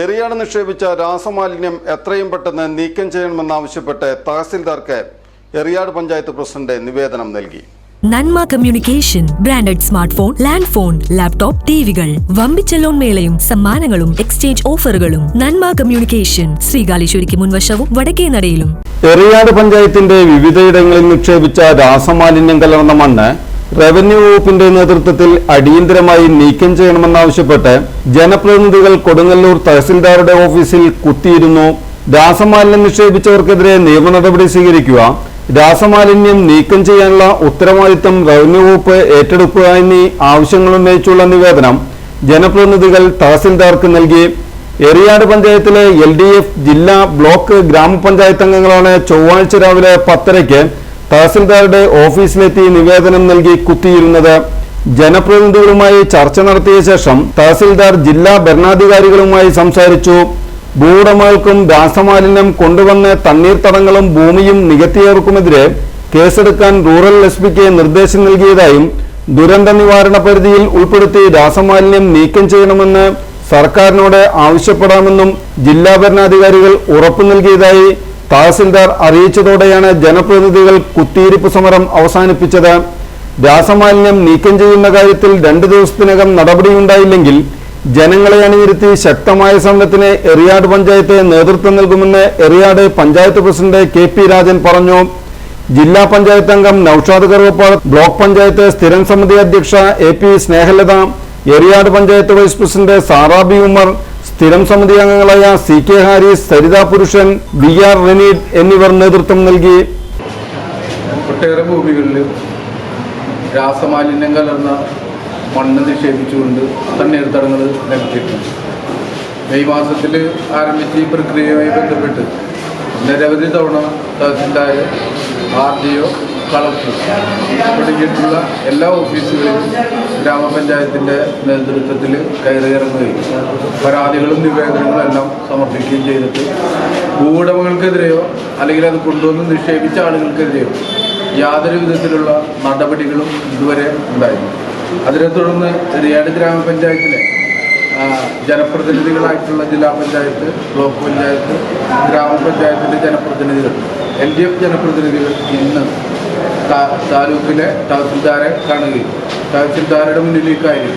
എറിയാട് നിക്ഷേപിച്ച രാസമാലിന്യം എത്രയും പെട്ടെന്ന് നീക്കം ചെയ്യണമെന്നാവശ്യപ്പെട്ട് തഹസിൽദാർക്ക് എറിയാട് പഞ്ചായത്ത് പ്രസിഡന്റ് നിവേദനം നൽകി. Nanma communication branded smart phone, land phone, laptop, ടിവികൾ, വമ്പിച്ച ലോൺ മേളയും സമ്മാനങ്ങളും എക്സ്ചേഞ്ച് ഓഫറുകളും. നന്മ കമ്മ്യൂണിക്കേഷൻ, ശ്രീകാലേശ്വരിക്ക് മുൻവശവും വടക്കേനടയിലും. എറിയാട് പഞ്ചായത്തിന്റെ വിവിധയിടങ്ങളിൽ നിക്ഷേപിച്ച രാസമാലിന്യം കലർന്ന മണ്ണ് റവന്യൂ വകുപ്പിന്റെ നേതൃത്വത്തിൽ അടിയന്തരമായി നീക്കം ചെയ്യണമെന്നാവശ്യപ്പെട്ട് ജനപ്രതിനിധികൾ കൊടുങ്ങല്ലൂർ തഹസിൽദാരുടെ ഓഫീസിൽ കുത്തിയിരുന്നു. രാസമാലിന്യം നിക്ഷേപിച്ചവർക്കെതിരെ നിയമ നടപടി സ്വീകരിക്കുക, രാസമാലിന്യം നീക്കം ചെയ്യാനുള്ള ഉത്തരവാദിത്തം റവന്യൂ വകുപ്പ് ഏറ്റെടുക്കുക എന്നീ ആവശ്യങ്ങളുന്നയിച്ചുള്ള നിവേദനം ജനപ്രതിനിധികൾ തഹസിൽദാർക്ക് നൽകി. എറിയാട് പഞ്ചായത്തിലെ LDF ജില്ലാ ബ്ലോക്ക് ഗ്രാമപഞ്ചായത്ത് അംഗങ്ങളാണ് ചൊവ്വാഴ്ച രാവിലെ 10:30 തഹസിൽദാരുടെ ഓഫീസിലെത്തി നിവേദനം നൽകി കുത്തിയിരുന്നത്. ജനപ്രതിനിധികളുമായി ചർച്ച നടത്തിയ ശേഷം തഹസിൽദാർ ജില്ലാ ഭരണാധികാരികളുമായി സംസാരിച്ചു. ഭൂവുടമകൾക്കും രാസമാലിന്യം കൊണ്ടുവന്ന് തണ്ണീർത്തടങ്ങളും ഭൂമിയും നികത്തിയവർക്കുമെതിരെ കേസെടുക്കാൻ റൂറൽ SP-ക്ക് നിർദ്ദേശം നൽകിയതായും ദുരന്ത നിവാരണ പരിധിയിൽ ഉൾപ്പെടുത്തി രാസമാലിന്യം നീക്കം ചെയ്യണമെന്ന് സർക്കാരിനോട് ആവശ്യപ്പെടാമെന്നും ജില്ലാ ഭരണാധികാരികൾ ഉറപ്പു നൽകിയതായി തഹസിൽദാർ അറിയിച്ചതോടെയാണ് ജനപ്രതിനിധികൾ കുത്തിയിരിപ്പ് സമരം അവസാനിപ്പിച്ചത്. രാസമാലിന്യം നീക്കം ചെയ്യുന്ന കാര്യത്തിൽ 2 ദിവസത്തിനകം നടപടിയുണ്ടായില്ലെങ്കിൽ ജനങ്ങളെ അണിനിരത്തി ശക്തമായ സമരത്തിന് എറിയാട് പഞ്ചായത്ത് നേതൃത്വം നൽകുമെന്ന് എറിയാട് പഞ്ചായത്ത് പ്രസിഡന്റ് KP രാജൻ പറഞ്ഞു. ജില്ലാ പഞ്ചായത്ത് അംഗം നൌഷാദ് കറുവപ്പാട്, ബ്ലോക്ക് പഞ്ചായത്ത് സ്ഥിരം സമിതി അധ്യക്ഷ AP Snehalatha, Eriyad panchayat vice president Sarabi Umar, സ്ഥിരം സമിതി അംഗങ്ങളായ CK ഹാരിസ്, സരിത പുരുഷൻ, BR റനീഡ് എന്നിവർ നേതൃത്വം നൽകി. ഒട്ടേറെ ഭൂമികളിൽ രാസമാലിന്യം കലർന്ന മണ്ണ് നിക്ഷേപിച്ചുകൊണ്ട് തണ്ണീർത്തടങ്ങൾ നികത്തിയിട്ടുണ്ട്. മെയ് മാസത്തിൽ ആരംഭിച്ച ഈ പ്രക്രിയയുമായി ബന്ധപ്പെട്ട് നിരവധി തവണ തഹസിൽദാർ, RDO, കളക്ടർ തുടങ്ങിയിട്ടുള്ള എല്ലാ ഓഫീസുകളിലും ഗ്രാമപഞ്ചായത്തിൻ്റെ നേതൃത്വത്തിൽ കയറിയിറങ്ങുകയും പരാതികളും നിവേദനങ്ങളും എല്ലാം സമർപ്പിക്കുകയും ചെയ്തിട്ട് ഭൂവുടമകൾക്കെതിരെയോ അല്ലെങ്കിൽ അത് കൊണ്ടുവന്ന് നിക്ഷേപിച്ച ആളുകൾക്കെതിരെയോ യാതൊരു വിധത്തിലുള്ള നടപടികളും ഇതുവരെ ഉണ്ടായിരുന്നു. അതിനെ തുടർന്ന് എറിയാട് ഗ്രാമപഞ്ചായത്തിലെ ജനപ്രതിനിധികളായിട്ടുള്ള ജില്ലാ പഞ്ചായത്ത്, ബ്ലോക്ക് പഞ്ചായത്ത്, ഗ്രാമപഞ്ചായത്തിൻ്റെ ജനപ്രതിനിധികൾ, LDF ജനപ്രതിനിധികൾ ഇന്ന് താലൂക്കിലെ തഹസിൽദാരെ കാണുകയും തഹസിൽദാരുടെ മുന്നിലേക്കായി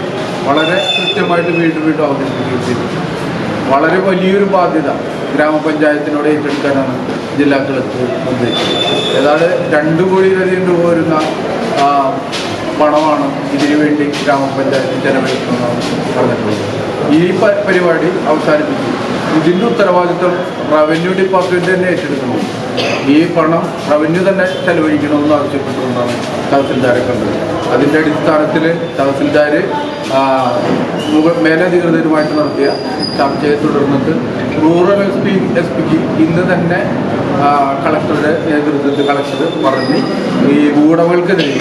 വളരെ കൃത്യമായിട്ട് വീണ്ടും അവതരിപ്പിക്കുകയും ചെയ്തു. വളരെ വലിയൊരു ബാധ്യത ഗ്രാമപഞ്ചായത്തിനോട് ഏറ്റെടുക്കാനാണ് ജില്ലാ കളക്ടർ നിർദ്ദേശിച്ചത്. ഏതാണ്ട് 2 കോടിയിലധികം രൂപ വരുന്ന പണമാണ് ഇതിനു വേണ്ടി ഗ്രാമപഞ്ചായത്ത് ചെലവഴിക്കണമെന്നാണ് പറഞ്ഞിട്ടുള്ളത്. ഈ പരിപാടി അവസാനിപ്പിച്ചു. ഇതിൻ്റെ ഉത്തരവാദിത്വം റവന്യൂ ഡിപ്പാർട്ട്മെൻറ്റ് തന്നെ ഏറ്റെടുക്കണം. ഈ പണം റവന്യൂ തന്നെ ചെലവഴിക്കണമെന്ന് ആവശ്യപ്പെട്ടുകൊണ്ടാണ് തഹസിൽദാരെ കണ്ടത്. അതിൻ്റെ അടിസ്ഥാനത്തിൽ തഹസിൽദാർ മേലധികൃതരുമായിട്ട് നടത്തിയ ചർച്ചയെ തുടർന്നിട്ട് റൂറൽ SP-ക്ക് ഇന്ന് തന്നെ കളക്ടറുടെ നേതൃത്വത്തിൽ കളക്ടർ പറഞ്ഞ് ഈ ഭൂവുടമകൾക്കെതിരെ